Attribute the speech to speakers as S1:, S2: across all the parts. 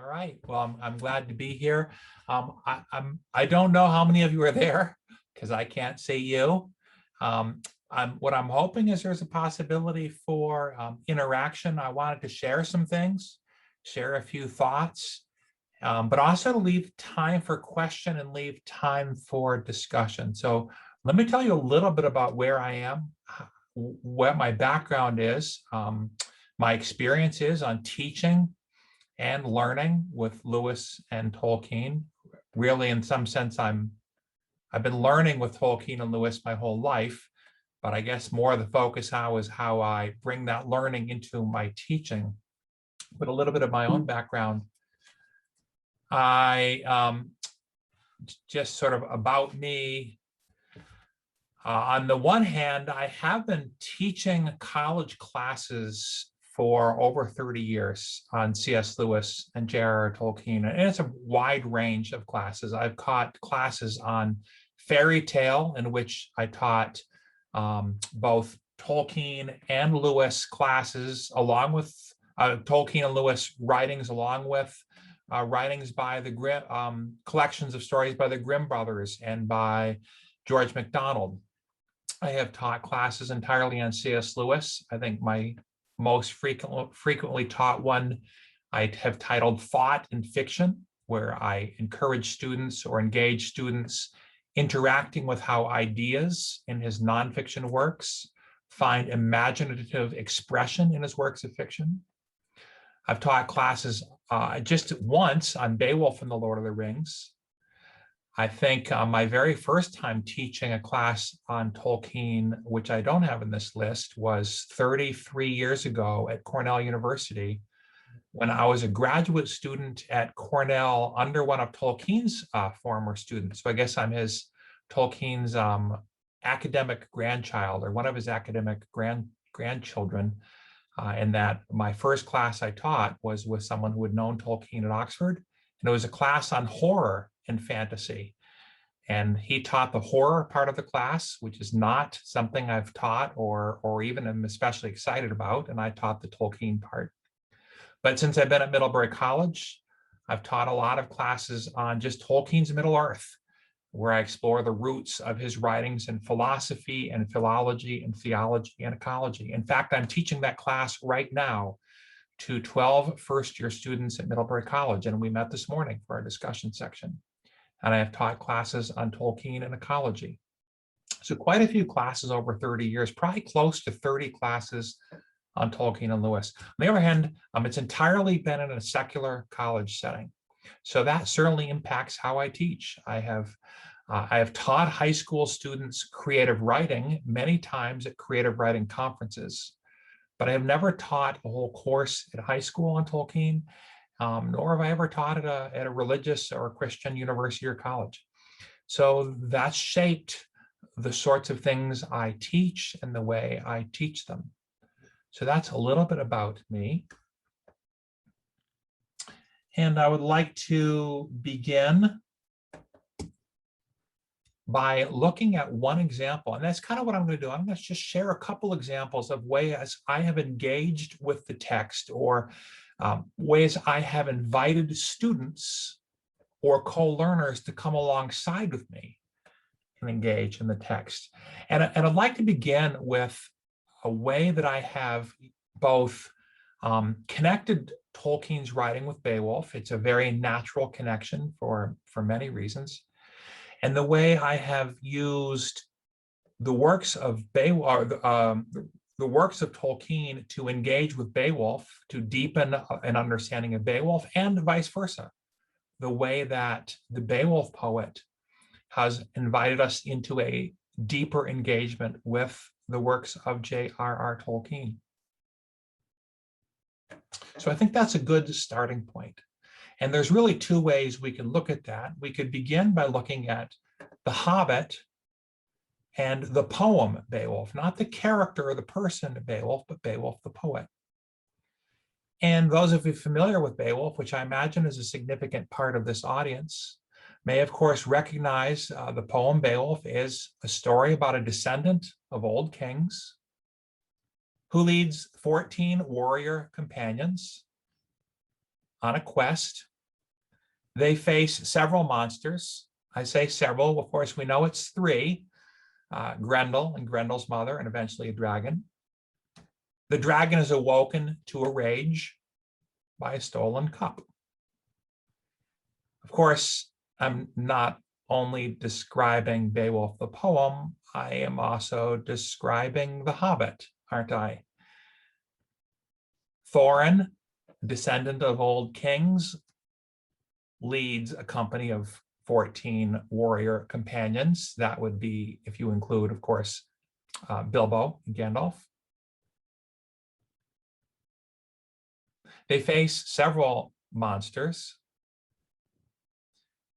S1: All right. Well, I'm glad to be here. I don't know how many of you are there because I can't see you. What I'm hoping is there's a possibility for interaction. I wanted to share some things, share a few thoughts, but also to leave time for question and leave time for discussion. So let me tell you a little bit about where I am, what my background is, my experience is on teaching and learning with Lewis and Tolkien. Really, in some sense, I've been learning with Tolkien and Lewis my whole life, but I guess more of the focus now is how I bring that learning into my teaching. But a little bit of my own background. Just sort of about me. On the one hand, I have been teaching college classes for over 30 years on C.S. Lewis and J.R.R. Tolkien, and it's a wide range of classes. I've taught classes on fairy tale, in which I taught both Tolkien and Lewis classes, along with Tolkien and Lewis writings, along with writings by the Grimm, collections of stories by the Grimm brothers and by George MacDonald. I have taught classes entirely on C.S. Lewis. I think my most frequently taught one I have titled Thought in Fiction, where I encourage students or engage students interacting with how ideas in his nonfiction works find imaginative expression in his works of fiction. I've taught classes just once on Beowulf and the Lord of the Rings. I think my very first time teaching a class on Tolkien, which I don't have in this list, was 33 years ago at Cornell University, when I was a graduate student at Cornell under one of Tolkien's former students. So I guess I'm Tolkien's academic grandchild, or one of his academic grandchildren, and that my first class I taught was with someone who had known Tolkien at Oxford, and it was a class on horror and fantasy. And he taught the horror part of the class, which is not something I've taught or even am especially excited about, and I taught the Tolkien part. But since I've been at Middlebury College, I've taught a lot of classes on just Tolkien's Middle-earth, where I explore the roots of his writings in philosophy and philology and theology and ecology. In fact, I'm teaching that class right now to 12 first-year students at Middlebury College, and we met this morning for our discussion section. And I have taught classes on Tolkien and ecology. So quite a few classes over 30 years, probably close to 30 classes on Tolkien and Lewis. On the other hand, it's entirely been in a secular college setting. So that certainly impacts how I teach. I have taught high school students creative writing many times at creative writing conferences, but I have never taught a whole course at high school on Tolkien, nor have I ever taught at a religious or Christian university or college. So that shaped the sorts of things I teach and the way I teach them. So that's a little bit about me. And I would like to begin by looking at one example, and that's kind of what I'm going to do. I'm going to just share a couple examples of ways I have engaged with the text, or ways I have invited students or co-learners to come alongside with me and engage in the text. And I'd like to begin with a way that I have both connected Tolkien's writing with Beowulf. It's a very natural connection for many reasons. And the way I have used the works of Beowulf, the works of Tolkien to engage with Beowulf, to deepen an understanding of Beowulf, and vice versa. The way that the Beowulf poet has invited us into a deeper engagement with the works of J.R.R. Tolkien. So I think that's a good starting point. And there's really two ways we can look at that. We could begin by looking at The Hobbit and the poem Beowulf, not the character or the person Beowulf, but Beowulf the poet. And those of you familiar with Beowulf, which I imagine is a significant part of this audience, may of course recognize the poem Beowulf is a story about a descendant of old kings who leads 14 warrior companions on a quest They face several monsters. I say several, of course, we know it's three, Grendel and Grendel's mother, and eventually a dragon. The dragon is awoken to a rage by a stolen cup. Of course, I'm not only describing Beowulf the poem, I am also describing The Hobbit, aren't I? Thorin, descendant of old kings, leads a company of 14 warrior companions. That would be, if you include, of course, Bilbo and Gandalf. They face several monsters.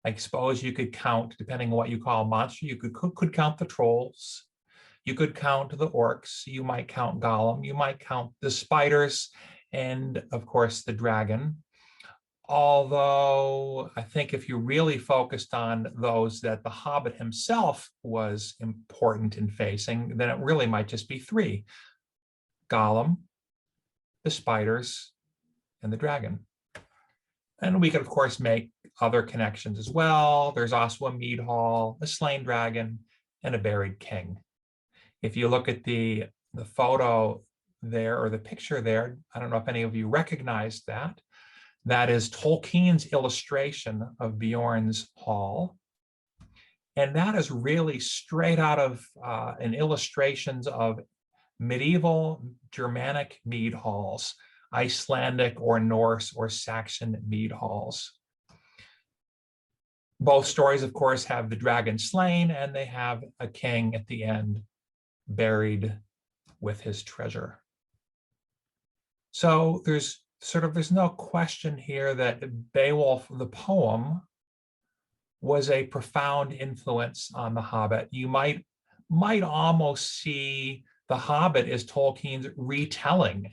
S1: I suppose you could count, depending on what you call a monster, you could count the trolls, you could count the orcs, you might count Gollum, you might count the spiders, and of course the dragon. Although I think if you really focused on those that the Hobbit himself was important in facing, then it really might just be three: Gollum, the spiders, and the dragon. And we could, of course, make other connections as well. There's also a mead hall, a slain dragon, and a buried king. If you look at the photo there, or the picture there, I don't know if any of you recognize that. That is Tolkien's illustration of Bjorn's hall. And that is really straight out of an illustrations of medieval Germanic mead halls, Icelandic or Norse or Saxon mead halls. Both stories, of course, have the dragon slain, and they have a king at the end buried with his treasure. So there's no question here that Beowulf the poem was a profound influence on The Hobbit. You might almost see The Hobbit as Tolkien's retelling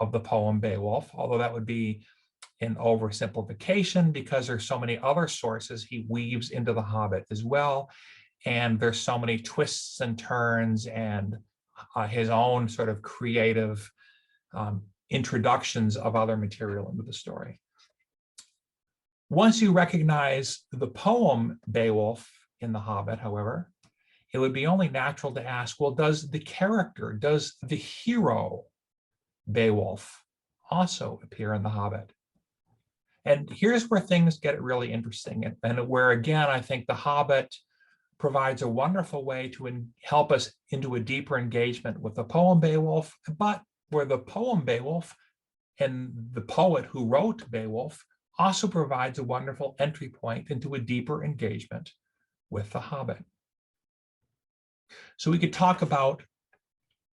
S1: of the poem Beowulf, although that would be an oversimplification because there's so many other sources he weaves into The Hobbit as well. And there's so many twists and turns and his own sort of creative introductions of other material into the story. Once you recognize the poem Beowulf in The Hobbit, however, it would be only natural to ask, well, does the hero Beowulf also appear in The Hobbit? And here's where things get really interesting, and where, again, I think The Hobbit provides a wonderful way to help us into a deeper engagement with the poem Beowulf, but where the poem Beowulf and the poet who wrote Beowulf also provides a wonderful entry point into a deeper engagement with The Hobbit. So we could talk about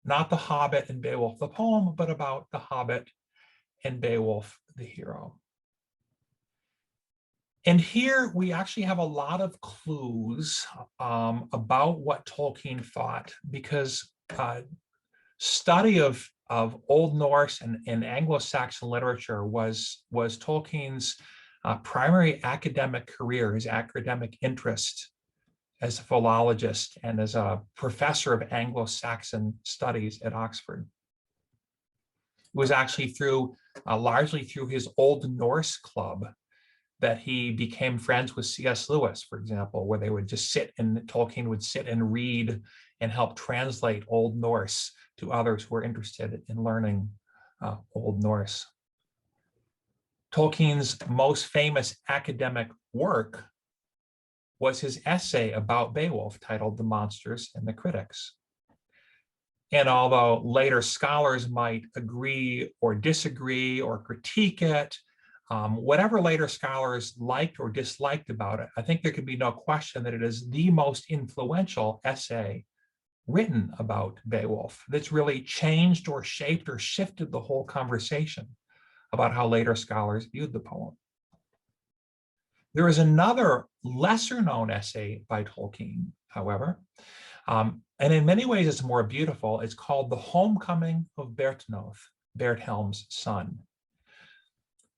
S1: not The Hobbit and Beowulf the poem, but about The Hobbit and Beowulf the hero. And here we actually have a lot of clues about what Tolkien thought, because study of Old Norse and Anglo-Saxon literature was Tolkien's primary academic career, his academic interest as a philologist and as a professor of Anglo-Saxon studies at Oxford. It was actually largely through his Old Norse club that he became friends with C.S. Lewis, for example, where they would just Tolkien would sit and read and help translate Old Norse to others who were interested in learning Old Norse. Tolkien's most famous academic work was his essay about Beowulf titled The Monsters and the Critics. And although later scholars might agree or disagree or critique it, whatever later scholars liked or disliked about it, I think there can be no question that it is the most influential essay written about Beowulf that's really changed or shaped or shifted the whole conversation about how later scholars viewed the poem. There is another lesser known essay by Tolkien, however, and in many ways it's more beautiful. It's called The Homecoming of Berthnoth, Berthelm's son.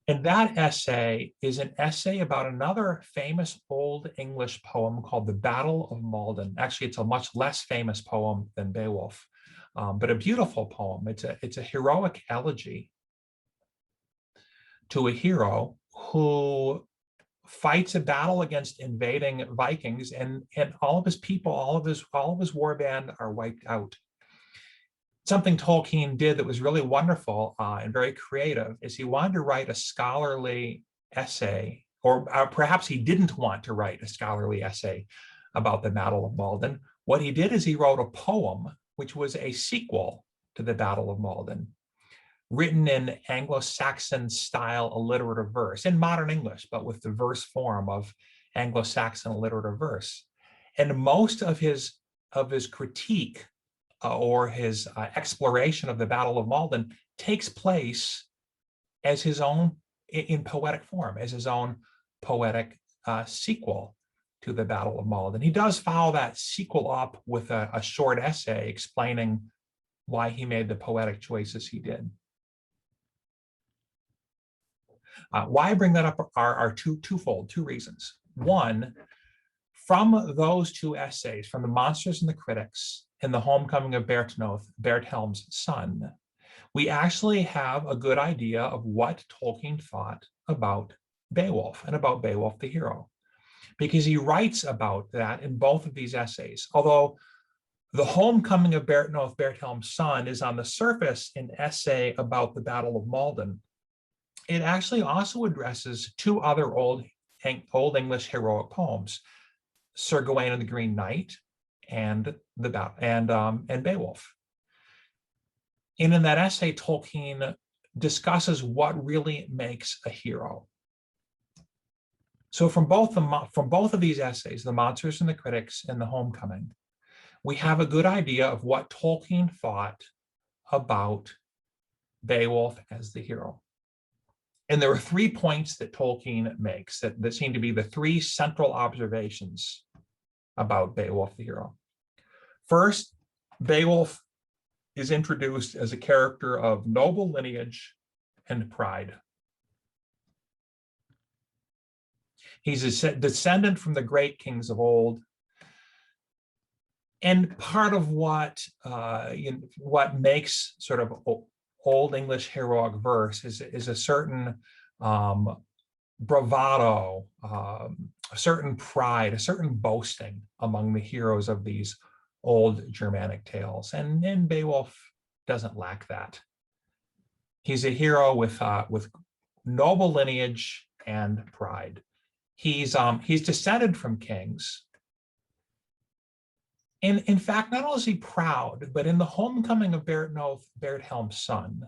S1: And that essay is an essay about another famous Old English poem called The Battle of Maldon. Actually, it's a much less famous poem than Beowulf, but a beautiful poem. It's a heroic elegy to a hero who fights a battle against invading Vikings, and all of his people, all of his war band are wiped out. Something Tolkien did that was really wonderful and very creative is he wanted to write a scholarly essay, or perhaps he didn't want to write a scholarly essay about the Battle of Maldon. What he did is he wrote a poem, which was a sequel to the Battle of Maldon, written in Anglo-Saxon style alliterative verse, in modern English, but with the verse form of Anglo-Saxon alliterative verse. And most of his critique or his exploration of the Battle of Maldon takes place as his own, in poetic form, as his own poetic sequel to the Battle of Maldon. He does follow that sequel up with a short essay explaining why he made the poetic choices he did. Why I bring that up are twofold, two reasons. One, from those two essays, from The Monsters and the Critics and The Homecoming of Berthelm's Son, we actually have a good idea of what Tolkien thought about Beowulf and about Beowulf the hero, because he writes about that in both of these essays. Although The Homecoming of Berthelm's Son is on the surface an essay about the Battle of Maldon, it actually also addresses two other Old English heroic poems, Sir Gawain and the Green Knight and Beowulf. And in that essay, Tolkien discusses what really makes a hero. So from both of these essays, The Monsters and the Critics and The Homecoming, we have a good idea of what Tolkien thought about Beowulf as the hero. And there are 3 points that Tolkien makes that seem to be the 3 central observations about Beowulf the hero. First, Beowulf is introduced as a character of noble lineage and pride. He's a descendant from the great kings of old. And part of what makes sort of Old English heroic verse is a certain bravado, a certain pride, a certain boasting among the heroes of these old Germanic tales. And Beowulf doesn't lack that. He's a hero with noble lineage and pride. He's descended from kings. And in fact, not only is he proud, but in The Homecoming of Berthelm's Son,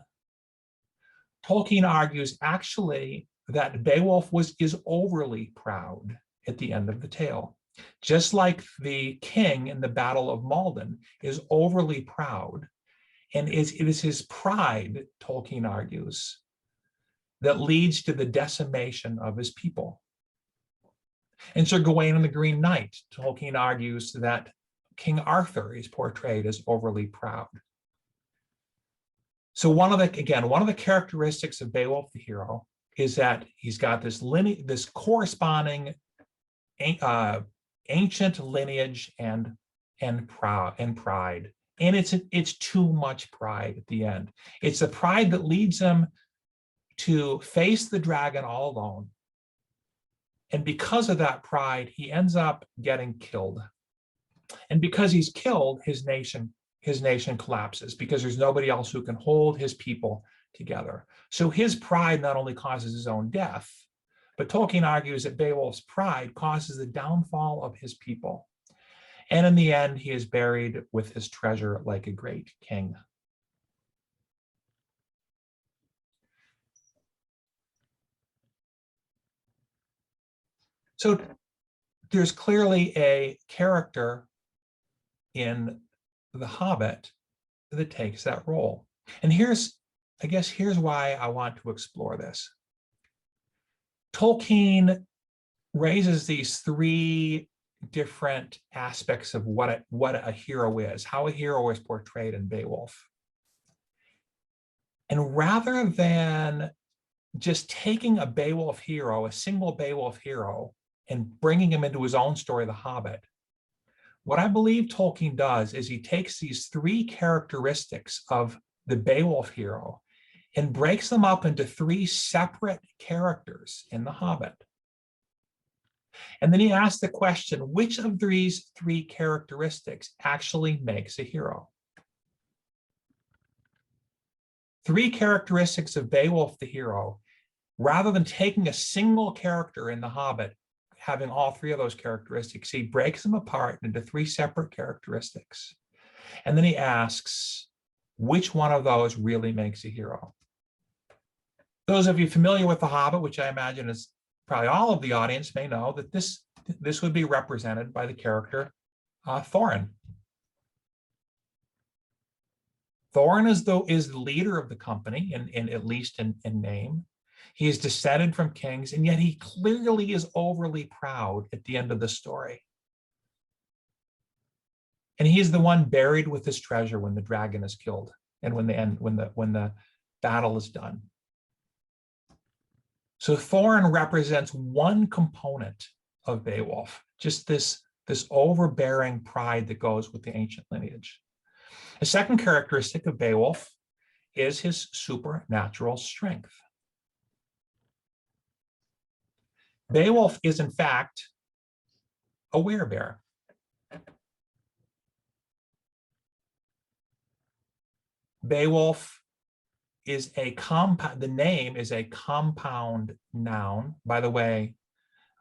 S1: Tolkien argues actually that Beowulf is overly proud at the end of the tale. Just like the king in the Battle of Maldon is overly proud, and it is his pride, Tolkien argues, that leads to the decimation of his people. In Sir Gawain and the Green Knight, Tolkien argues that King Arthur is portrayed as overly proud. So one of the characteristics of Beowulf the hero is that he's got this corresponding ancient lineage and pride. And it's too much pride at the end. It's the pride that leads him to face the dragon all alone. And because of that pride, he ends up getting killed. And because he's killed, his nation collapses, because there's nobody else who can hold his people together. So his pride not only causes his own death, but Tolkien argues that Beowulf's pride causes the downfall of his people. And in the end, he is buried with his treasure like a great king. So there's clearly a character in The Hobbit that takes that role. And here's why I want to explore this. Tolkien raises these 3 different aspects of what a hero is, how a hero is portrayed in Beowulf. And rather than just taking a Beowulf hero, a single Beowulf hero, and bringing him into his own story, The Hobbit, what I believe Tolkien does is he takes these 3 characteristics of the Beowulf hero and breaks them up into three separate characters in The Hobbit. And then he asks the question, which of these three characteristics actually makes a hero? Three characteristics of Beowulf the hero, rather than taking a single character in The Hobbit, having all three of those characteristics, he breaks them apart into three separate characteristics. And then he asks, which one of those really makes a hero? Those of you familiar with The Hobbit, which I imagine is probably all of the audience, may know that this would be represented by the character Thorin. Thorin is the leader of the company, in at least in name. He is descended from kings, and yet he clearly is overly proud at the end of the story. And he is the one buried with his treasure when the dragon is killed and when the battle is done. So Thorin represents one component of Beowulf, just this overbearing pride that goes with the ancient lineage. A second characteristic of Beowulf is his supernatural strength. Beowulf is, in fact, a werebear. Beowulf is a compound, the name is a compound noun. By the way,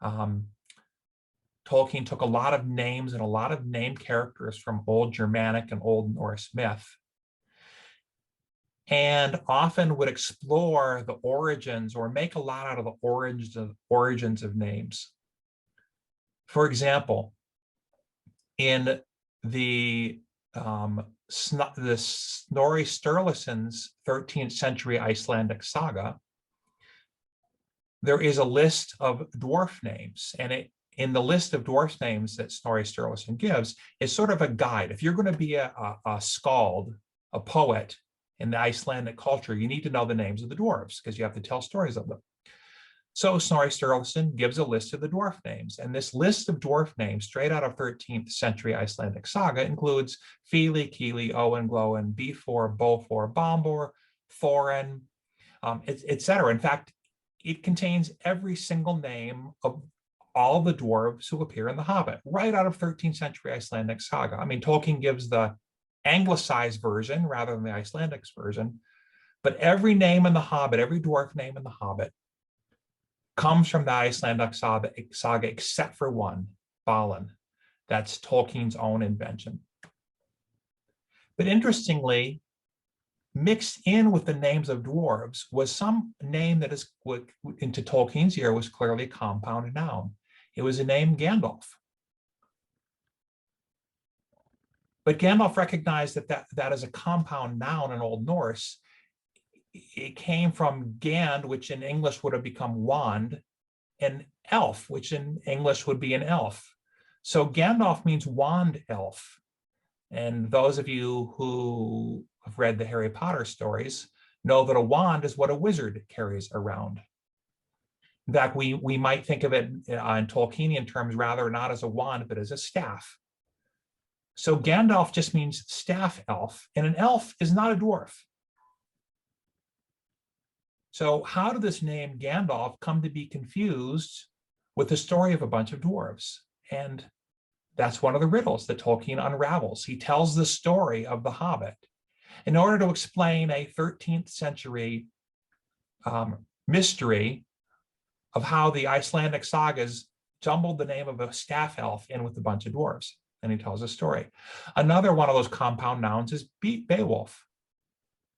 S1: Tolkien took a lot of names and a lot of name characters from Old Germanic and Old Norse myth, and often would explore the origins or make a lot out of the origins of names. For example, in the Snorri Sturluson's 13th century Icelandic saga, there is a list of dwarf names, and in the list of dwarf names that Snorri Sturluson gives is sort of a guide. If you're going to be a skald, a poet in the Icelandic culture, you need to know the names of the dwarves because you have to tell stories of them. So Snorri Sturluson gives a list of the dwarf names, and this list of dwarf names straight out of 13th century Icelandic saga includes Fili, Kili, Owen, Glowen, Befor, Bofor, Bombor, Thorin, etc. In fact, it contains every single name of all the dwarves who appear in The Hobbit, right out of 13th century Icelandic saga. I mean, Tolkien gives the anglicized version rather than the Icelandic version, but every name in The Hobbit, every dwarf name in The Hobbit, comes from the Icelandic saga except for one, Balin. That's Tolkien's own invention. But interestingly, mixed in with the names of dwarves was some name that is, into Tolkien's ear, was clearly a compound noun. It was a name Gandalf. But Gandalf recognized that is a compound noun in Old Norse. It came from Gand, which in English would have become wand, and elf, which in English would be an elf. So Gandalf means wand elf. And those of you who have read the Harry Potter stories know that a wand is what a wizard carries around. In fact, we might think of it in Tolkienian terms rather not as a wand, but as a staff. So Gandalf just means staff elf, and an elf is not a dwarf. So how did this name Gandalf come to be confused with the story of a bunch of dwarves? And that's one of the riddles that Tolkien unravels. He tells the story of The Hobbit in order to explain a 13th century mystery of how the Icelandic sagas jumbled the name of a staff elf in with a bunch of dwarves. And he tells a story. Another one of those compound nouns is Beowulf,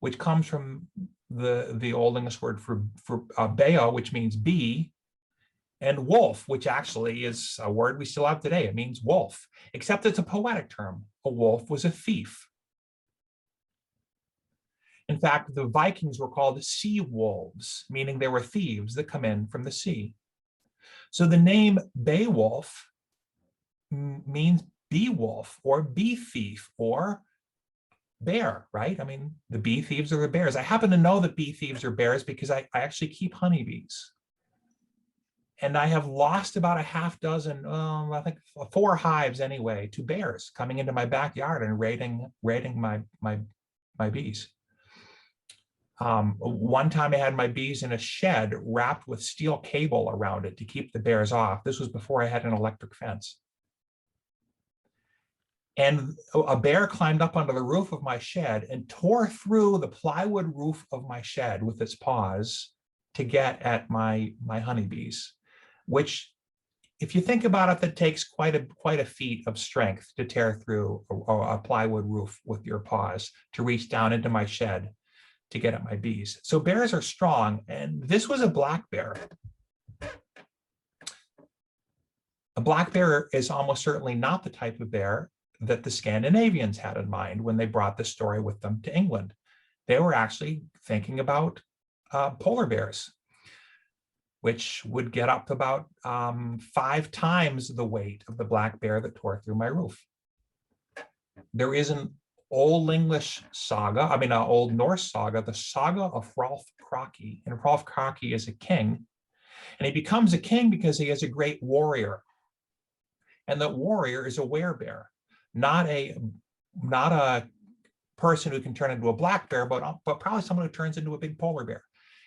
S1: which comes from the Old English word for beo, which means bee, and wolf, which actually is a word we still have today. It means wolf, except it's a poetic term. A wolf was a thief. In fact, the Vikings were called sea wolves, meaning they were thieves that come in from the sea. So the name Beowulf means bee wolf or bee thief or bear, right? I mean, the bee thieves are the bears. I happen to know that bee thieves are bears because I actually keep honeybees. And I have lost about a half dozen, I think 4 hives anyway, to bears coming into my backyard and raiding my bees. One time I had my bees in a shed wrapped with steel cable around it to keep the bears off. This was before I had an electric fence. And a bear climbed up onto the roof of my shed and tore through the plywood roof of my shed with its paws to get at my honeybees, which, if you think about it, that takes quite a feat of strength to tear through a plywood roof with your paws to reach down into my shed to get at my bees. So bears are strong, and this was a black bear. A black bear is almost certainly not the type of bear that the Scandinavians had in mind when they brought the story with them to England. They were actually thinking about polar bears, which would get up to about 5 times the weight of the black bear that tore through my roof. There is an Old English saga, an Old Norse saga, the saga of Hrolf Kraki. And Hrolf Kraki is a king, and he becomes a king because he is a great warrior. And that warrior is a werebear, not a person who can turn into a black bear, but probably someone who turns into a big polar bear.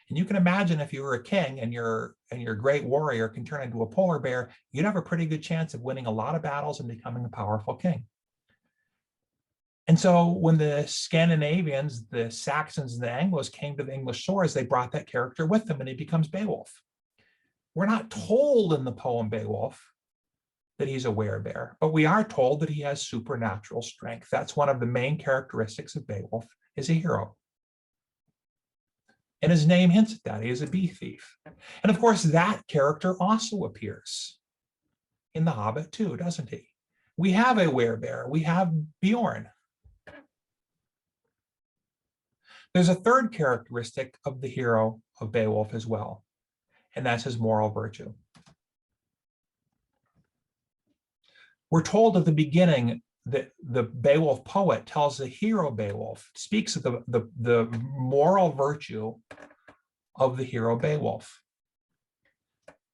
S1: And you can imagine if you were a king and your great warrior can turn into a polar bear, you'd have a pretty good chance of winning a lot of battles and becoming a powerful king. And so when the Scandinavians, the Saxons and the Anglos came to the English shores, they brought that character with them, and he becomes Beowulf. We're not told in the poem Beowulf that he's a werebear, but we are told that he has supernatural strength. That's one of the main characteristics of Beowulf, is a hero. And his name hints at that. He is a bee thief. And of course, that character also appears in The Hobbit too, doesn't he? We have a werebear. We have Bjorn. There's a third characteristic of the hero of Beowulf as well, and that's his moral virtue. We're told at the beginning that the Beowulf poet tells the hero Beowulf, speaks of the moral virtue of the hero Beowulf.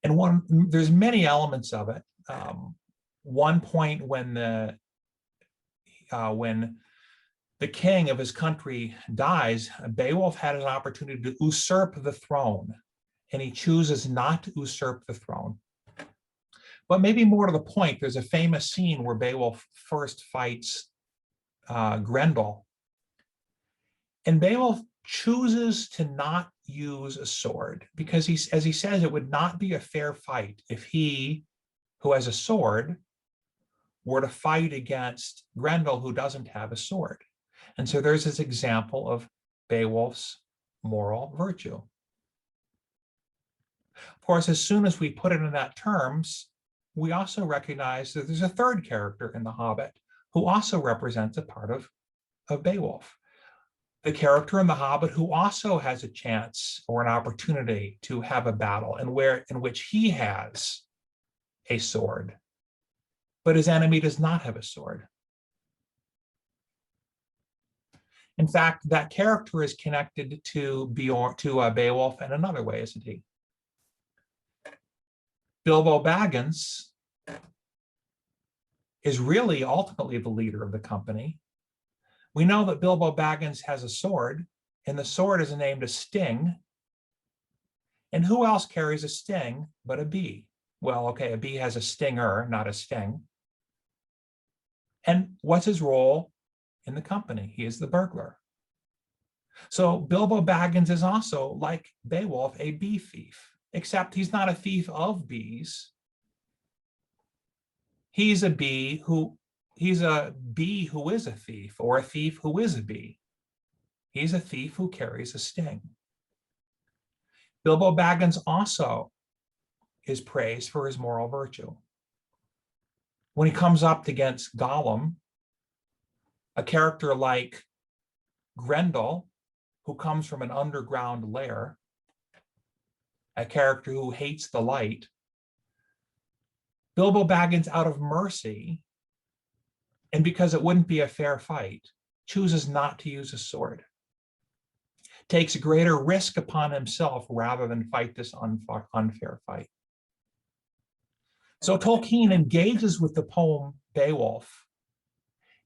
S1: And there's many elements of it. One point when the king of his country dies, Beowulf had an opportunity to usurp the throne, and he chooses not to usurp the throne. But maybe more to the point, there's a famous scene where Beowulf first fights Grendel. And Beowulf chooses to not use a sword because, as he says, it would not be a fair fight if he, who has a sword, were to fight against Grendel, who doesn't have a sword. And so there's this example of Beowulf's moral virtue. Of course, as soon as we put it in that terms, we also recognize that there's a third character in The Hobbit who also represents a part of Beowulf. The character in The Hobbit who also has a chance or an opportunity to have a battle in which he has a sword, but his enemy does not have a sword. In fact, that character is connected to Beowulf in another way, isn't he? Bilbo Baggins is really ultimately the leader of the company. We know that Bilbo Baggins has a sword, and the sword is named a sting. And who else carries a sting but a bee? Well, okay, a bee has a stinger, not a sting. And what's his role in the company? He is the burglar. So Bilbo Baggins is also, like Beowulf, a bee thief, except he's not a thief of bees. He's a bee who is a thief, or a thief who is a bee. He's a thief who carries a sting. Bilbo Baggins also is praised for his moral virtue. When he comes up against Gollum, a character like Grendel, who comes from an underground lair, a character who hates the light, Bilbo Baggins, out of mercy, and because it wouldn't be a fair fight, chooses not to use a sword, takes greater risk upon himself rather than fight this unfair fight. So Tolkien engages with the poem Beowulf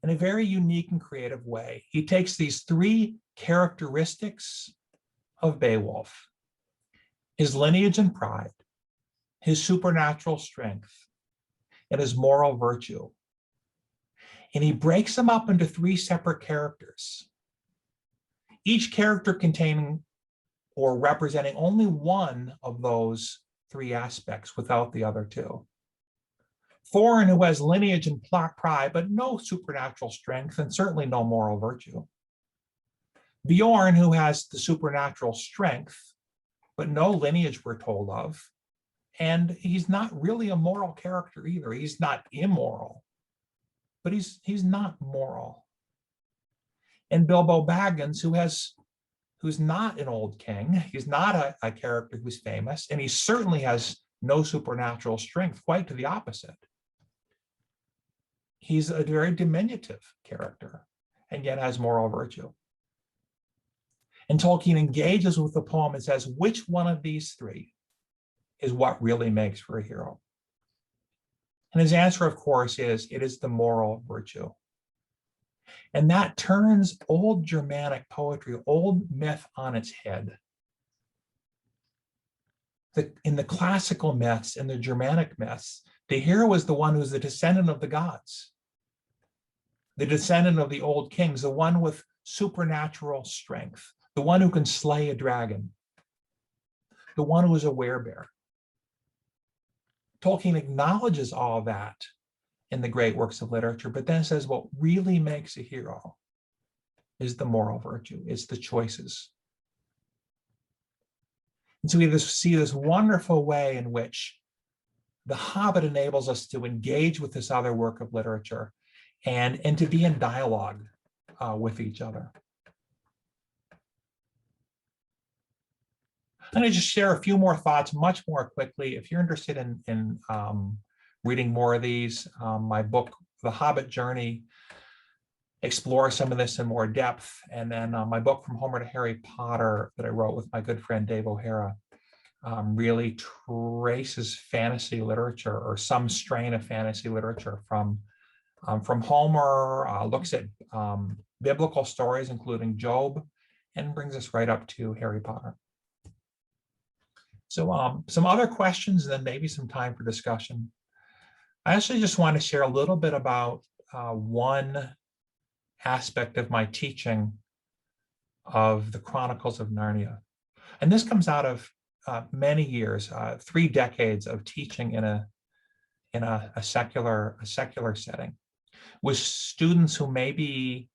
S1: in a very unique and creative way. He takes these three characteristics of Beowulf, his lineage and pride, his supernatural strength, and his moral virtue. And he breaks them up into three separate characters, each character containing or representing only one of those three aspects without the other two. Thorin, who has lineage and pride, but no supernatural strength and certainly no moral virtue. Bjorn, who has the supernatural strength, but no lineage we're told of. And he's not really a moral character either. He's not immoral, but he's not moral. And Bilbo Baggins, who's not an old king. He's not a character who's famous, and he certainly has no supernatural strength, quite to the opposite. He's a very diminutive character, and yet has moral virtue. And Tolkien engages with the poem and says, which one of these three is what really makes for a hero? And his answer, of course, is it is the moral virtue. And that turns old Germanic poetry, old myth on its head. In the classical myths, in the Germanic myths, the hero is the one who's the descendant of the gods, the descendant of the old kings, the one with supernatural strength, the one who can slay a dragon, the one who is a werebear. Tolkien acknowledges all that in the great works of literature, but then says what really makes a hero is the moral virtue, it's the choices. And so we see this wonderful way in which The Hobbit enables us to engage with this other work of literature and to be in dialogue with each other. I'm going to just share a few more thoughts much more quickly. If you're interested in reading more of these, my book, The Hobbit Journey, explores some of this in more depth. And then my book, From Homer to Harry Potter, that I wrote with my good friend Dave O'Hara, really traces fantasy literature or some strain of fantasy literature from Homer, looks at biblical stories, including Job, and brings us right up to Harry Potter. So some other questions, and then maybe some time for discussion. I actually just want to share a little bit about one aspect of my teaching of the Chronicles of Narnia. And this comes out of many years, 3 decades of teaching in a secular setting, with students who maybe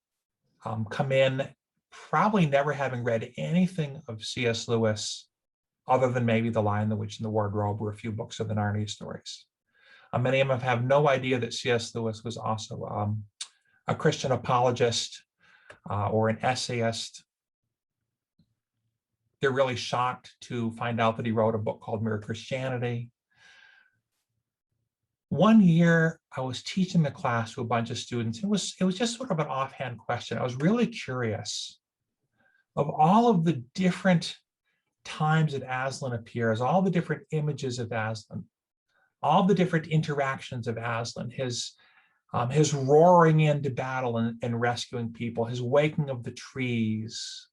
S1: come in probably never having read anything of C.S. Lewis other than maybe The Lion, the Witch, and the Wardrobe, or a few books of the Narnia stories. Many of them have no idea that C.S. Lewis was also a Christian apologist or an essayist. They're really shocked to find out that he wrote a book called Mere Christianity. One year, I was teaching a class to a bunch of students. It was just sort of an offhand question. I was really curious of all of the different times that Aslan appears, all the different images of Aslan, all the different interactions of Aslan, his roaring into battle and rescuing people, his waking of the trees,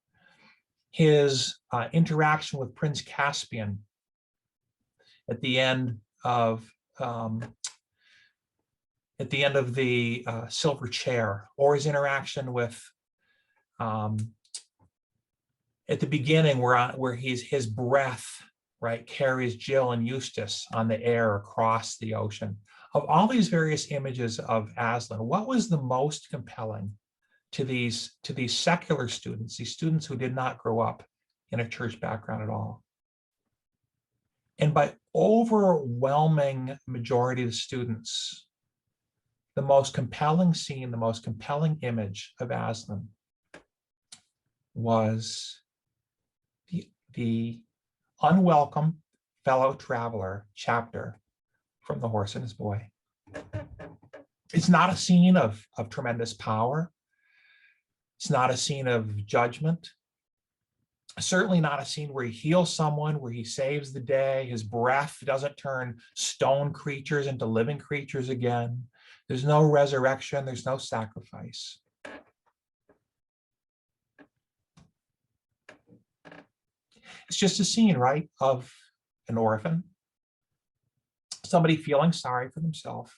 S1: his interaction with Prince Caspian at the end of the Silver Chair, or his interaction with at the beginning where his breath, right, carries Jill and Eustace on the air across the ocean. Of all these various images of Aslan, what was the most compelling to these secular students, these students who did not grow up in a church background at all? And by overwhelming majority of the students, the most compelling scene, the most compelling image of Aslan was the unwelcome fellow traveler chapter from The Horse and His Boy. It's not a scene of tremendous power. It's not a scene of judgment. Certainly not a scene where he heals someone, where he saves the day. His breath doesn't turn stone creatures into living creatures again. There's no resurrection. There's no sacrifice. It's just a scene, right, of an orphan, somebody feeling sorry for themselves.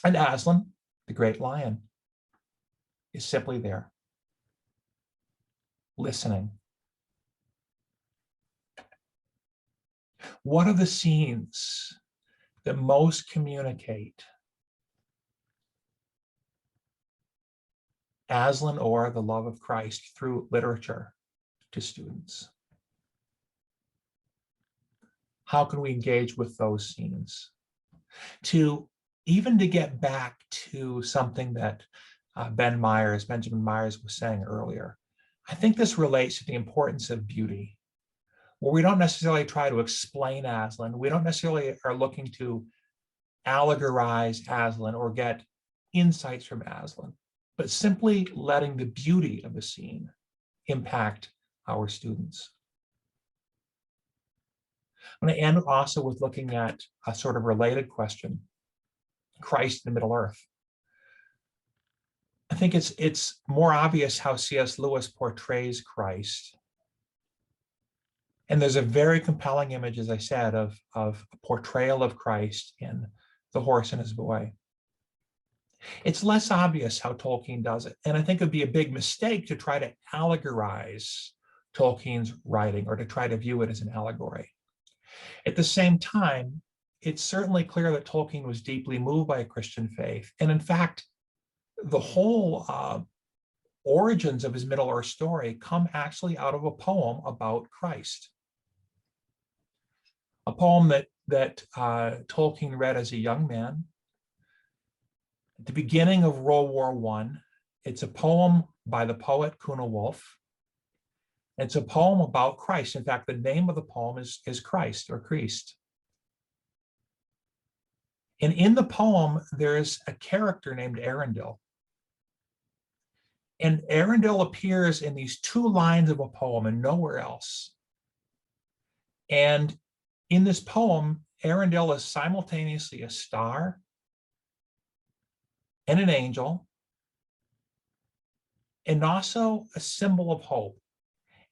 S1: And Aslan, the great lion, is simply there, listening. What are the scenes that most communicate Aslan or the love of Christ through literature to students? How can we engage with those scenes? Even to get back to something that Benjamin Myers was saying earlier, I think this relates to the importance of beauty, where we don't necessarily try to explain Aslan. We don't necessarily are looking to allegorize Aslan or get insights from Aslan, but simply letting the beauty of the scene impact our students. I'm going to end also with looking at a sort of related question, Christ in Middle Earth. I think it's more obvious how C.S. Lewis portrays Christ. And there's a very compelling image, as I said, of a portrayal of Christ in The Horse and His Boy. It's less obvious how Tolkien does it. And I think it would be a big mistake to try to allegorize Tolkien's writing or to try to view it as an allegory. At the same time, it's certainly clear that Tolkien was deeply moved by Christian faith. And in fact, the whole origins of his Middle-earth story come actually out of a poem about Christ. A poem that Tolkien read as a young man. At the beginning of World War I, it's a poem by the poet Kuna Wolf. It's a poem about Christ. In fact, the name of the poem is Christ or Christ. And in the poem, there's a character named Arundel. And Arundel appears in these two lines of a poem and nowhere else. And in this poem, Arundel is simultaneously a star and an angel, and also a symbol of hope.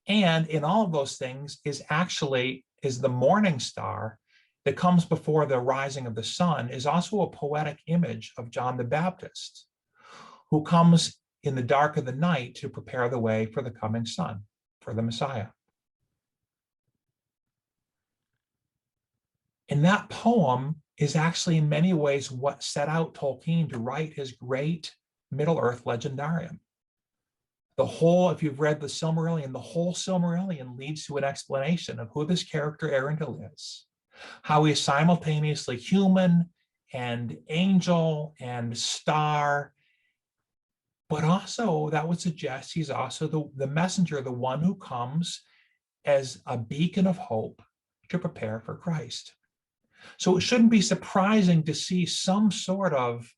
S1: And in all of those things is the morning star that comes before the rising of the sun, is also a poetic image of John the Baptist, who comes in the dark of the night to prepare the way for the coming sun, for the Messiah. And that poem is actually in many ways what set out Tolkien to write his great Middle-earth legendarium. The whole, if you've read the Silmarillion, the whole Silmarillion leads to an explanation of who this character Arundel is, how he is simultaneously human and angel and star, but also that would suggest he's also the messenger, the one who comes as a beacon of hope to prepare for Christ. So it shouldn't be surprising to see some sort of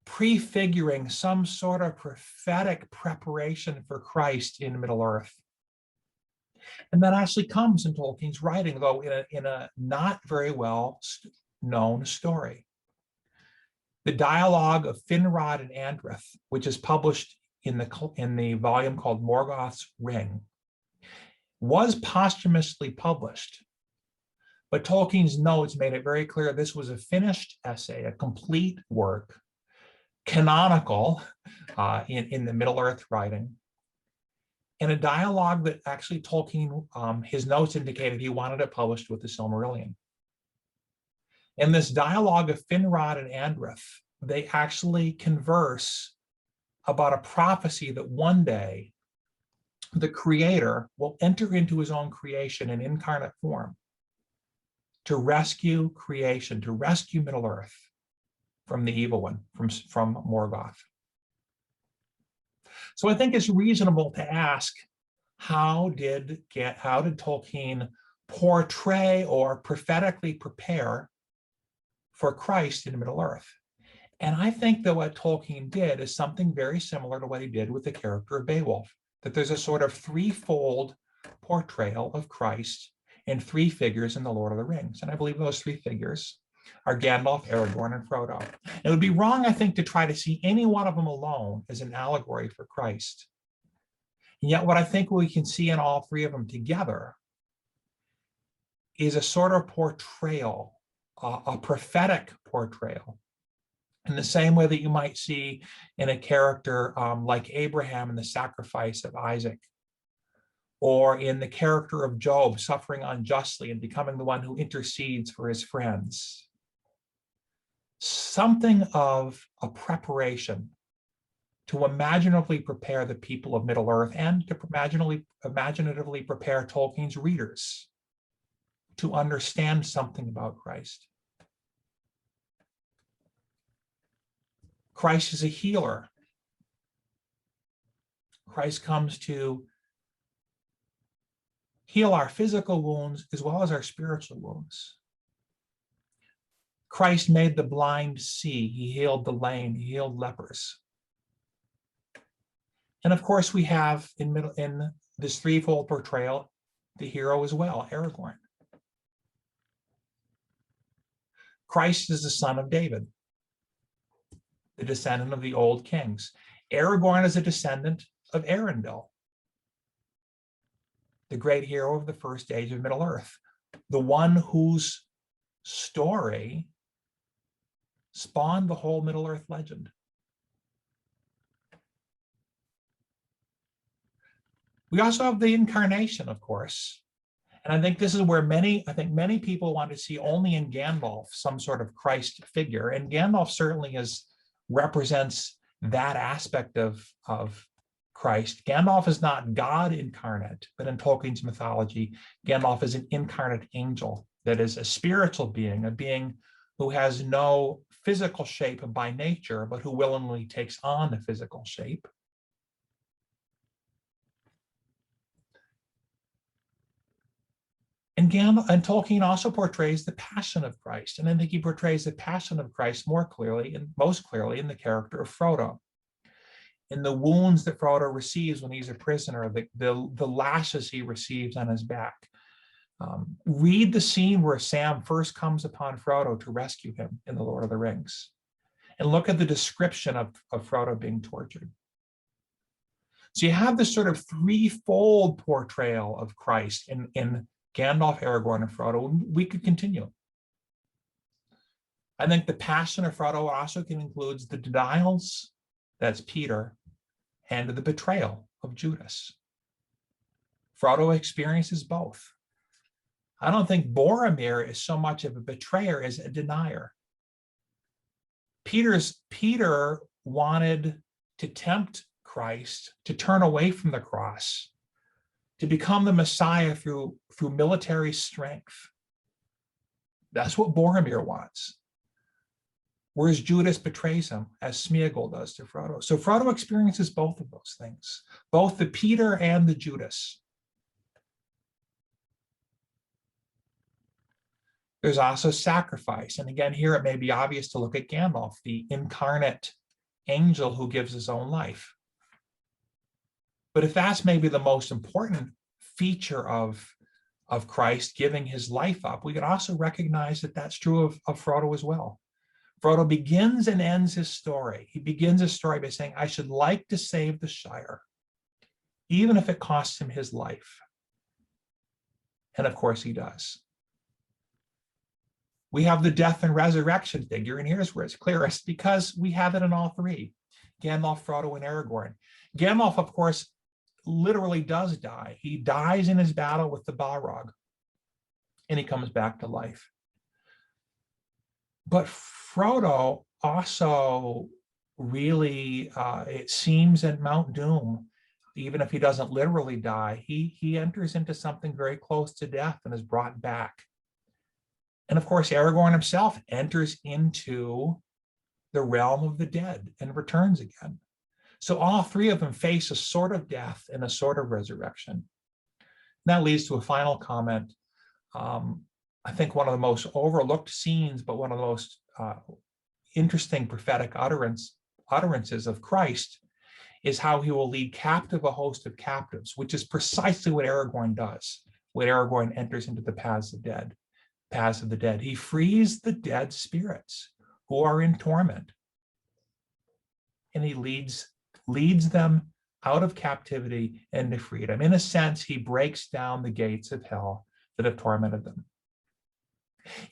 S1: prefiguring, some sort of prophetic preparation for Christ in Middle-earth. And that actually comes in Tolkien's writing, though in a not very well known story. The dialogue of Finrod and Andrith, which is published in the volume called Morgoth's Ring, was posthumously published. But Tolkien's notes made it very clear this was a finished essay, a complete work, canonical in the Middle-earth writing, and a dialogue that actually Tolkien, his notes indicated he wanted it published with the Silmarillion. In this dialogue of Finrod and Andrith, they actually converse about a prophecy that one day the creator will enter into his own creation in incarnate form to rescue creation, to rescue Middle-earth from the evil one, from Morgoth. So I think it's reasonable to ask, how did Tolkien portray or prophetically prepare for Christ in Middle-earth? And I think that what Tolkien did is something very similar to what he did with the character of Beowulf, that there's a sort of threefold portrayal of Christ in three figures in The Lord of the Rings. And I believe those three figures are Gandalf, Aragorn, and Frodo. It would be wrong, I think, to try to see any one of them alone as an allegory for Christ. And yet what I think we can see in all three of them together is a sort of portrayal, a prophetic portrayal, in the same way that you might see in a character like Abraham in the sacrifice of Isaac, or in the character of Job suffering unjustly and becoming the one who intercedes for his friends. Something of a preparation to imaginatively prepare the people of Middle-earth and to imaginatively prepare Tolkien's readers to understand something about Christ. Christ is a healer. Christ comes to heal our physical wounds as well as our spiritual wounds. Christ made the blind see. He healed the lame. He healed lepers. And of course, we have in this threefold portrayal the hero as well, Aragorn. Christ is the son of David, the descendant of the old kings. Aragorn is a descendant of Arundel, the great hero of the first age of Middle-earth, the one whose story spawned the whole Middle-earth legend. We also have the incarnation, of course. And I think this is where many people want to see only in Gandalf some sort of Christ figure. And Gandalf certainly represents that aspect of Christ. Gandalf is not God incarnate, but in Tolkien's mythology, Gandalf is an incarnate angel that is a spiritual being, a being who has no physical shape by nature, but who willingly takes on the physical shape. And Tolkien also portrays the passion of Christ. And I think he portrays the passion of Christ more clearly and most clearly in the character of Frodo. In the wounds that Frodo receives when he's a prisoner, the lashes he receives on his back. Read the scene where Sam first comes upon Frodo to rescue him in The Lord of the Rings. And look at the description of Frodo being tortured. So you have this sort of threefold portrayal of Christ in Gandalf, Aragorn, and Frodo. We could continue. I think the passion of Frodo also includes the denials, that's Peter, and the betrayal of Judas. Frodo experiences both. I don't think Boromir is so much of a betrayer as a denier. Peter wanted to tempt Christ to turn away from the cross, to become the Messiah through military strength. That's what Boromir wants. Whereas Judas betrays him, as Smeagol does to Frodo. So Frodo experiences both of those things, both the Peter and the Judas. There's also sacrifice. And again, here it may be obvious to look at Gandalf, the incarnate angel who gives his own life. But if that's maybe the most important feature of Christ giving his life up, we could also recognize that that's true of Frodo as well. Frodo begins and ends his story. He begins his story by saying, I should like to save the Shire, even if it costs him his life. And of course he does. We have the death and resurrection figure, and here's where it's clearest, because we have it in all three, Gandalf, Frodo, and Aragorn. Gandalf, of course, literally does die. He dies in his battle with the Balrog, and he comes back to life. But Frodo also really, it seems at Mount Doom, even if he doesn't literally die, he enters into something very close to death and is brought back. And of course, Aragorn himself enters into the realm of the dead and returns again. So all three of them face a sort of death and a sort of resurrection. And that leads to a final comment. I think one of the most overlooked scenes, but one of the most interesting prophetic utterances of Christ is how he will lead captive a host of captives, which is precisely what Aragorn does when Aragorn enters into the paths of paths of the dead. He frees the dead spirits who are in torment. And he leads them out of captivity into freedom. In a sense, he breaks down the gates of hell that have tormented them.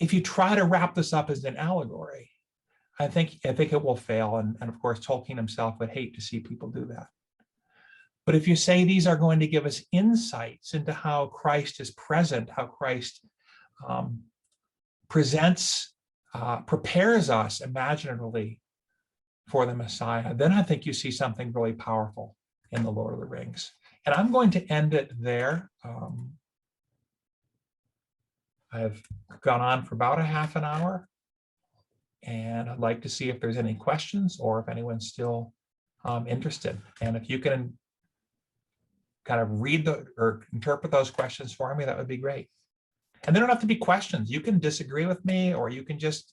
S1: If you try to wrap this up as an allegory, I think it will fail. And of course, Tolkien himself would hate to see people do that. But if you say these are going to give us insights into how Christ is present, how Christ prepares us imaginatively for the Messiah, then I think you see something really powerful in the Lord of the Rings. And I'm going to end it there. I've gone on for about a half an hour, and I'd like to see if there's any questions or if anyone's still interested. And if you can kind of read or interpret those questions for me, that would be great. And they don't have to be questions. You can disagree with me, or you can just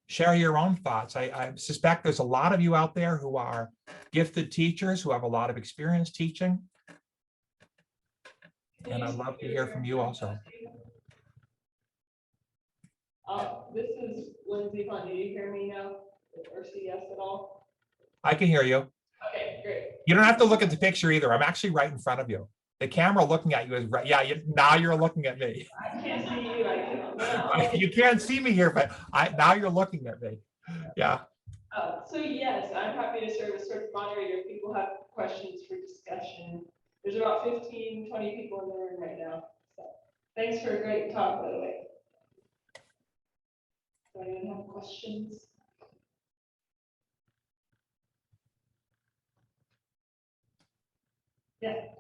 S1: share your own thoughts. I suspect there's a lot of you out there who are gifted teachers who have a lot of experience teaching. And I'd love to hear from you also.
S2: This is Lindsay Fun. Do you hear me now or see us at all?
S1: I can hear you.
S2: Okay, great.
S1: You don't have to look at the picture either. I'm actually right in front of you. The camera looking at you is right. Yeah, now you're looking at me.
S2: I can't see you. I can now.
S1: You can't see me here, but now you're looking at me. Yeah.
S2: So yes, I'm happy to serve as sort of moderator if people have questions for discussion. There's about 15, 20 people in the room right now. So thanks for a great talk, by the way. Do anyone have questions? Yeah.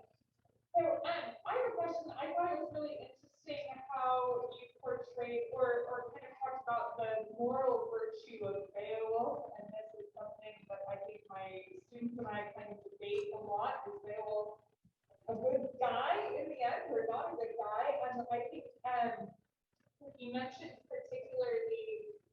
S3: So I have a question. I thought it was really interesting how you portrayed or kind of talked about the moral virtue of Beowulf, and this is something that I think my students and I kind of debate a lot. Is Beowulf a good guy in the end or not a good guy? And I think you mentioned particularly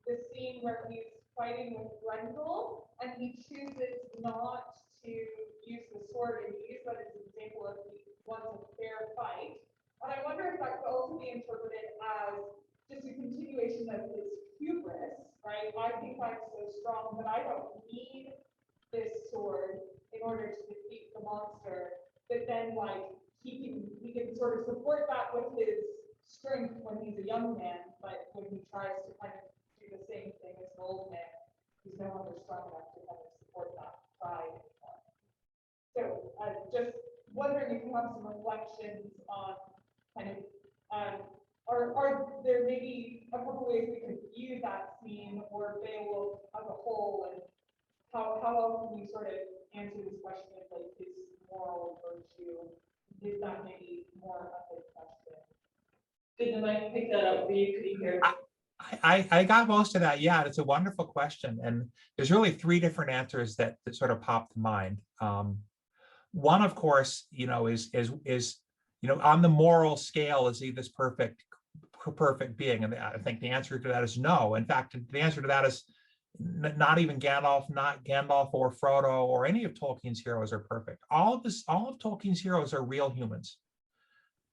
S3: the scene where he's fighting with Grendel, and he chooses not to use the sword, and he used that as an example of he wants a fair fight. And I wonder if that could also be interpreted as just a continuation of his hubris, right? I think I'm so strong that I don't need this sword in order to defeat the monster. But then, like, he can sort of support that with his strength when he's a young man, but when he tries to kind of do the same thing as an old man, he's no longer strong enough to kind of support that pride anymore. So just wondering if you have some reflections on kind of, are there maybe a couple ways we could view that scene or Beowulf as a whole, and how else can you sort of answer this question of like his moral virtue? Is that maybe more of a question?
S2: Did the mic pick that up for you? Could you hear?
S1: I got most of that. Yeah, it's a wonderful question. And there's really three different answers that sort of pop to mind. One, of course, is on the moral scale, is he this perfect being? And I think the answer to that is no. In fact, the answer to that is not even Gandalf, not Gandalf or Frodo or any of Tolkien's heroes are perfect. All of Tolkien's heroes are real humans.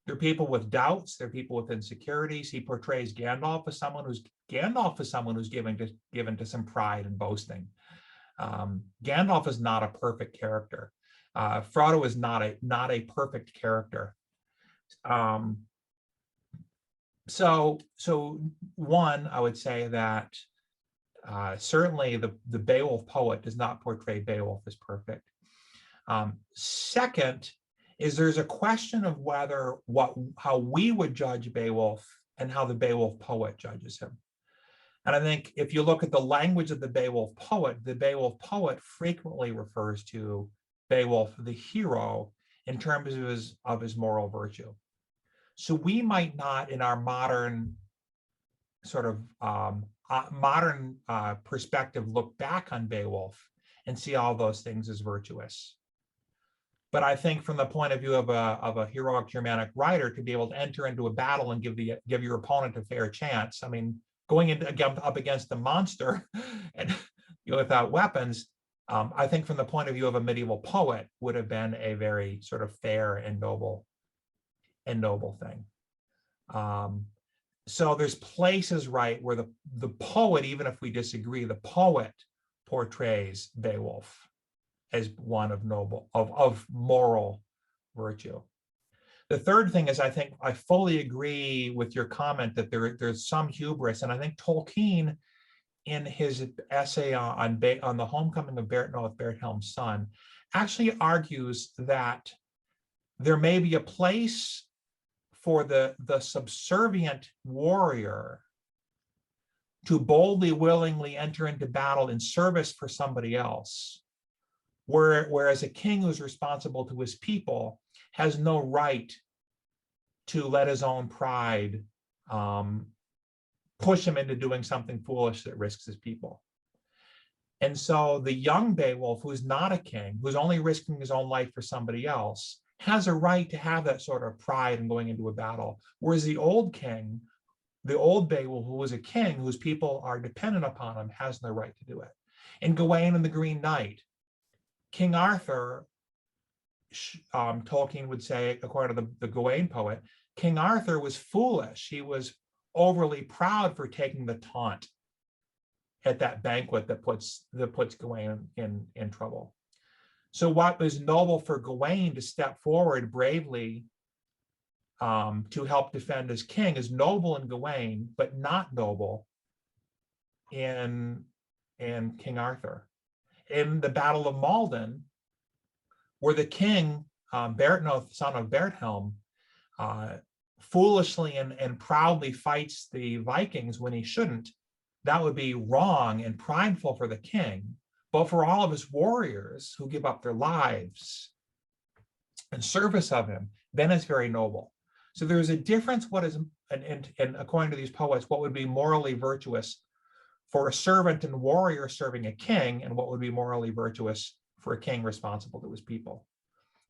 S1: They're people with doubts. They're people with insecurities. He portrays Gandalf as someone who's given to some pride and boasting. Gandalf is not a perfect character. Frodo is not a perfect character. So one, I would say that certainly the Beowulf poet does not portray Beowulf as perfect. Second, is there's a question of how we would judge Beowulf and how the Beowulf poet judges him. And I think if you look at the language of the Beowulf poet frequently refers to Beowulf, the hero, in terms of his moral virtue. So we might not, in our modern sort of perspective, look back on Beowulf and see all those things as virtuous. But I think from the point of view of a heroic Germanic writer, to be able to enter into a battle and give your opponent a fair chance. I mean, going up against the monster and without weapons, I think from the point of view of a medieval poet would have been a very sort of fair and noble thing. so there's places, right, where the poet, even if we disagree, the poet portrays Beowulf as one of moral virtue. The third thing is, I think I fully agree with your comment that there's some hubris, and I think Tolkien, in his essay on the homecoming of Berthelm's son, actually argues that there may be a place for the subservient warrior to boldly, willingly enter into battle in service for somebody else, whereas a king who's responsible to his people has no right to let his own pride push him into doing something foolish that risks his people. And so the young Beowulf, who's not a king, who's only risking his own life for somebody else, has a right to have that sort of pride in going into a battle. Whereas the old king, the old Beowulf, who was a king whose people are dependent upon him, has no right to do it. In Gawain and the Green Knight, King Arthur, Tolkien would say, according to the Gawain poet, King Arthur was foolish. He was overly proud for taking the taunt at that banquet that puts Gawain in trouble. So what was noble for Gawain to step forward bravely to help defend his king is noble in Gawain, but not noble in King Arthur. In the Battle of Maldon, where the king, Bertnoth, son of Berthelm, foolishly and proudly fights the Vikings when he shouldn't, that would be wrong and prideful for the king. But for all of his warriors who give up their lives in service of him, then it's very noble. So there's a difference what is, and according to these poets, what would be morally virtuous for a servant and warrior serving a king, and what would be morally virtuous for a king responsible to his people.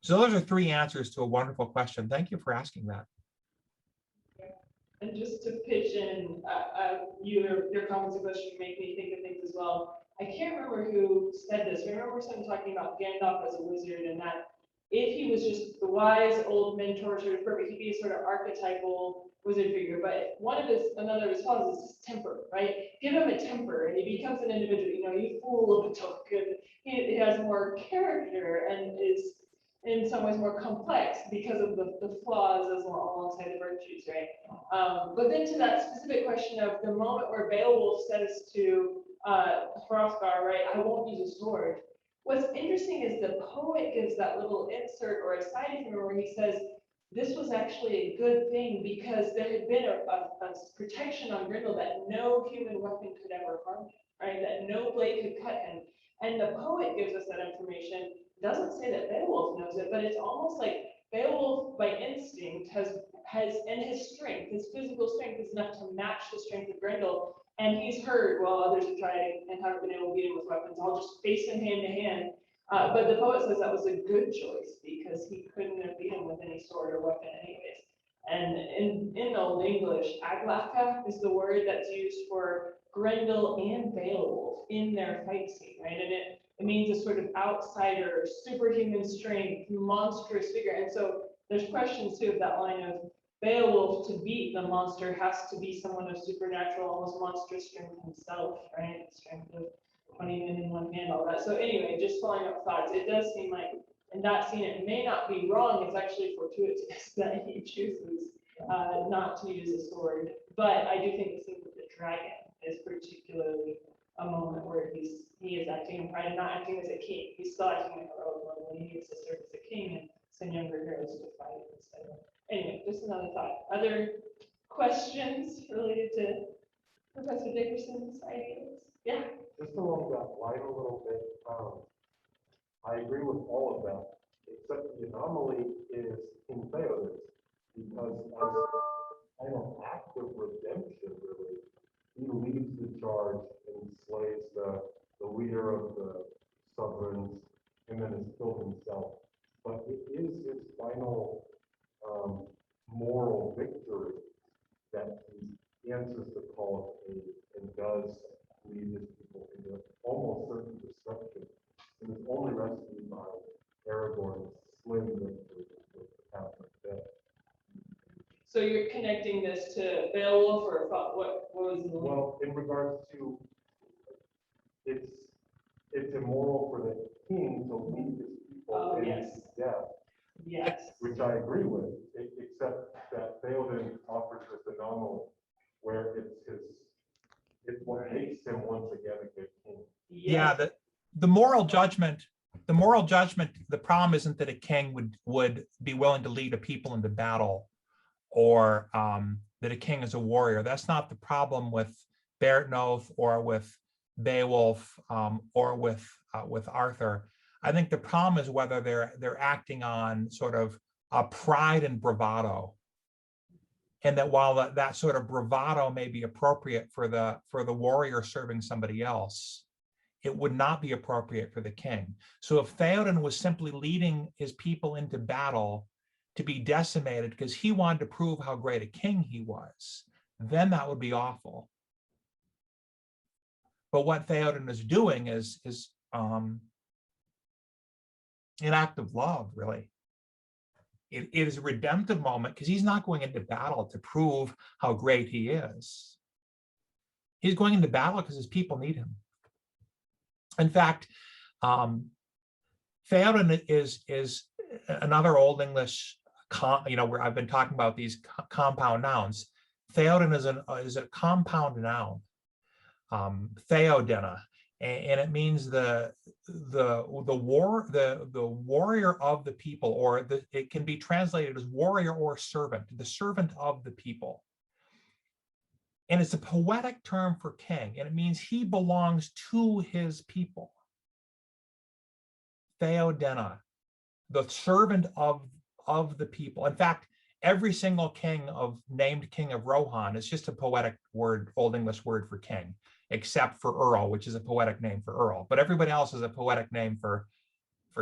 S1: So those are three answers to a wonderful question. Thank you for asking that.
S2: And just to pitch in, your comments and questions make me think of things as well. I can't remember who said this. I remember someone talking about Gandalf as a wizard, and that if he was just the wise old mentor, sort of perfect, he'd be a sort of archetypal wizard figure. But another of his flaws is his temper, right? Give him a temper, and he becomes an individual. You fool of a took. And he has more character and is in some ways more complex because of the flaws as well alongside the virtues, right? But then to that specific question of the moment where Beowulf says to Hrothgar, right, I won't use a sword. What's interesting is the poet gives that little insert or aside from where he says, this was actually a good thing because there had been a protection on Grendel that no human weapon could ever harm him, right? That no blade could cut him. And the poet gives us that information. Doesn't say that Beowulf knows it, but it's almost like Beowulf by instinct has and his strength, his physical strength is enough to match the strength of Grendel. And he's heard, well, others have tried and haven't been able to beat him with weapons. I'll just face him hand to hand. But the poet says that was a good choice because he couldn't have beat him with any sword or weapon anyways. And in Old English, aglaka is the word that's used for Grendel and Beowulf in their fight scene, right? And it means a sort of outsider, superhuman strength, monstrous figure. And so there's questions too of that line of Beowulf to beat the monster has to be someone of supernatural, almost monstrous strength himself, right? Strength of 20 men in one hand, all that. So anyway, just following up thoughts, it does seem like in that scene, it may not be wrong, it's actually fortuitous that he chooses not to use a sword. But I do think the scene with the dragon is particularly a moment where he is acting in pride and not acting as a king. He's still acting like a heroic level. He needs to serve as a king and send younger heroes to fight instead. Anyway, just another thought. Other questions related to Professor Dickerson's ideas? Yeah.
S4: Just along that line a little bit, I agree with all of that, except the anomaly is in Theodos, because as kind of act of redemption, really, he leads the charge and slays the leader of the sovereigns, and then is killed himself. But it is his final moral victory that he answers the call of faith and does lead his people into almost certain destruction, and is only rescued by Aragorn's slim victory with the path of death.
S2: So you're connecting this to Beowulf, or what was the?
S4: Well, in regards to, it's immoral for the king to lead his people
S2: Oh,
S4: into
S2: yes.
S4: death,
S2: Yes.
S4: which I agree with, except that Theoden offers this anomaly where it's what makes him once again a good king.
S1: Yeah,
S2: Yes.
S1: the moral judgment, the problem isn't that a king would be willing to lead a people into battle, or that a king is a warrior. That's not the problem with Bertnoth or with Beowulf, or with Arthur. I think the problem is whether they're acting on sort of a pride and bravado, and that while that sort of bravado may be appropriate for the warrior serving somebody else, it would not be appropriate for the king. So if Theoden was simply leading his people into battle to be decimated because he wanted to prove how great a king he was, then that would be awful. But what Theoden is doing is an act of love, really. It is a redemptive moment because he's not going into battle to prove how great he is. He's going into battle because his people need him. In fact, Theoden is another Old English, where I've been talking about these compound nouns. Theoden is a compound noun, theodena, and it means the warrior of the people, or it can be translated as warrior or servant, the servant of the people. And it's a poetic term for king, and it means he belongs to his people. Theodena, the servant of the people. In fact, every single named king of Rohan is just a poetic word, Old English word for king, except for Earl, which is a poetic name for Earl. But everybody else is a poetic name for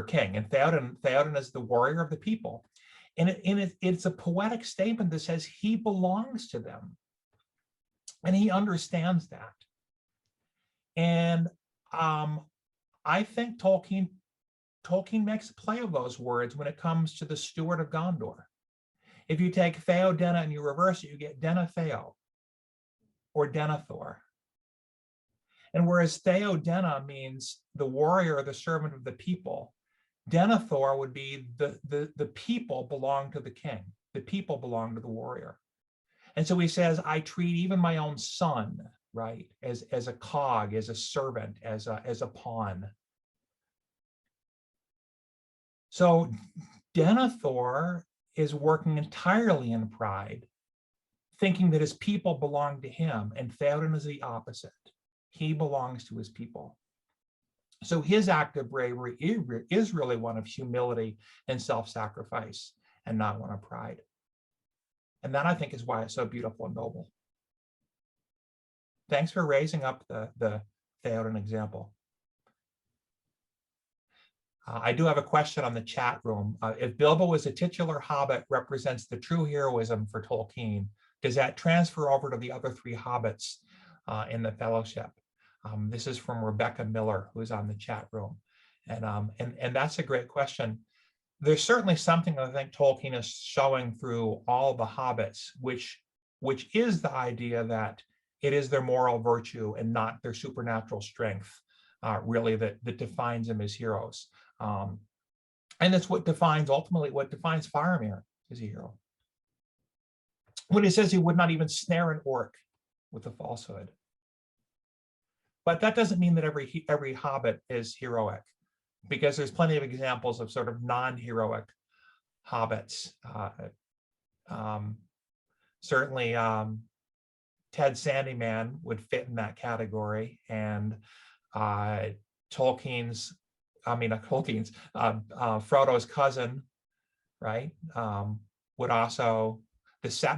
S1: king. And Theoden is the warrior of the people. And it's a poetic statement that says he belongs to them. And he understands that. And I think Tolkien makes a play of those words when it comes to the steward of Gondor. If you take Theodena and you reverse it, you get Denetheo or Denethor. And whereas Theodena means the warrior, the servant of the people, Denethor would be the people belong to the king. The people belong to the warrior. And so he says, I treat even my own son, right, as a cog, as a servant, as a pawn. So Denethor is working entirely in pride, thinking that his people belong to him, and Theoden is the opposite. He belongs to his people. So his act of bravery is really one of humility and self-sacrifice, and not one of pride. And that, I think, is why it's so beautiful and noble. Thanks for raising up the Theoden example. I do have a question on the chat room. If Bilbo was a titular hobbit represents the true heroism for Tolkien, does that transfer over to the other three hobbits in the Fellowship? This is from Rebecca Miller, who's on the chat room. And that's a great question. There's certainly something I think Tolkien is showing through all the hobbits, which is the idea that it is their moral virtue and not their supernatural strength, really, that defines them as heroes. And that's ultimately what defines Faramir as a hero. When he says he would not even snare an orc with a falsehood. But that doesn't mean that every hobbit is heroic, because there's plenty of examples of sort of non-heroic hobbits. Certainly Ted Sandyman would fit in that category, and Frodo's cousin, right, would also,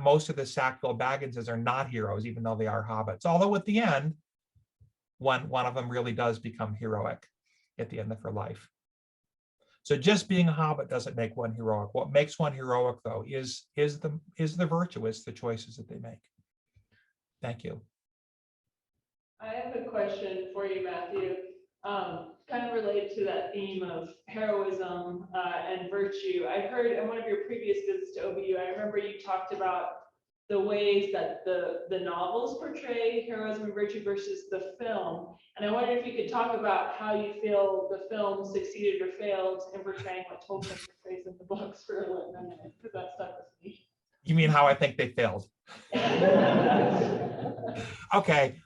S1: most of the Sackville Bagginses are not heroes, even though they are hobbits. Although at the end, one of them really does become heroic at the end of her life. So just being a hobbit doesn't make one heroic. What makes one heroic, though, is the virtue, is the choices that they make. Thank you.
S2: I have a question for you, Matthew, kind of related to that theme of heroism and virtue. I heard in one of your previous visits to OBU, I remember you talked about the ways that the novels portray heroism and virtue versus the film. And I wonder if you could talk about how you feel the film succeeded or failed in portraying what Tolkien portrays in the books for a minute, because that stuck with me.
S1: You mean how I think they failed? Okay.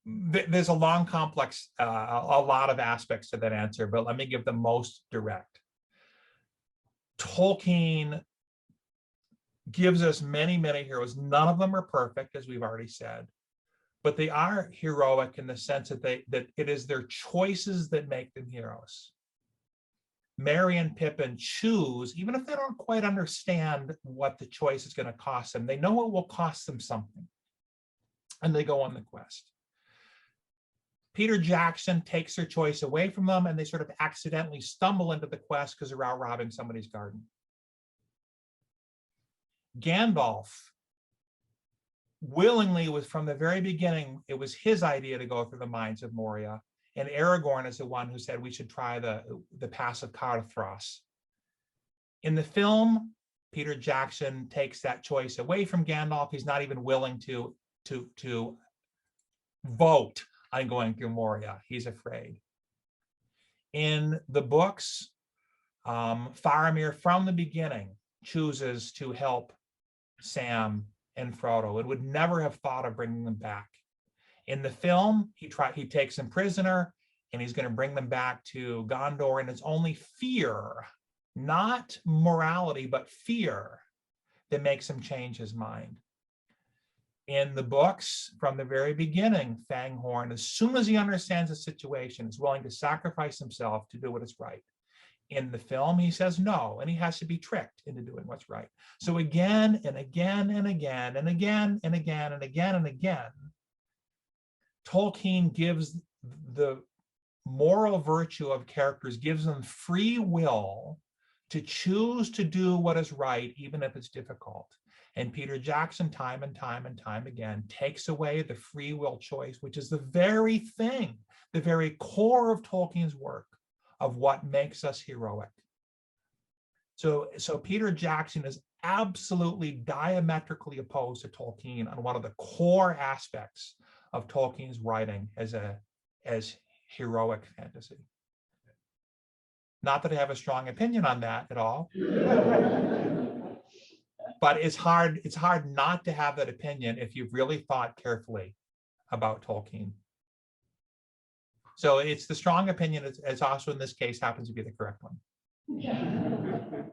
S1: There's a long, complex, a lot of aspects to that answer, but let me give the most direct. Tolkien gives us many, many heroes. None of them are perfect, as we've already said, but they are heroic in the sense that that it is their choices that make them heroes. Merry and Pippin choose, even if they don't quite understand what the choice is going to cost them, they know it will cost them something, and they go on the quest. Peter Jackson takes their choice away from them, and they sort of accidentally stumble into the quest because they're out robbing somebody's garden. Gandalf willingly was, from the very beginning, it was his idea to go through the mines of Moria. And Aragorn is the one who said we should try the pass of Carthros. In the film, Peter Jackson takes that choice away from Gandalf. He's not even willing to vote on going through Moria. He's afraid. In the books, Faramir from the beginning chooses to help Sam and Frodo. It would never have thought of bringing them back. In the film, he takes them prisoner, and he's going to bring them back to Gondor, and it's only fear, not morality, but fear that makes him change his mind. In the books, from the very beginning, Fanghorn, as soon as he understands the situation, is willing to sacrifice himself to do what is right. In the film, he says no, and he has to be tricked into doing what's right. So again and again and again and again and again and again and again, Tolkien gives the moral virtue of characters, gives them free will to choose to do what is right, even if it's difficult. And Peter Jackson, time and time and time again, takes away the free will choice, which is the very thing, the very core of Tolkien's work, of what makes us heroic. So Peter Jackson is absolutely diametrically opposed to Tolkien on one of the core aspects of Tolkien's writing as heroic fantasy. Not that I have a strong opinion on that at all, but it's hard not to have that opinion if you've really thought carefully about Tolkien. So it's the strong opinion. It's also, in this case, happens to be the correct one.
S2: Yeah.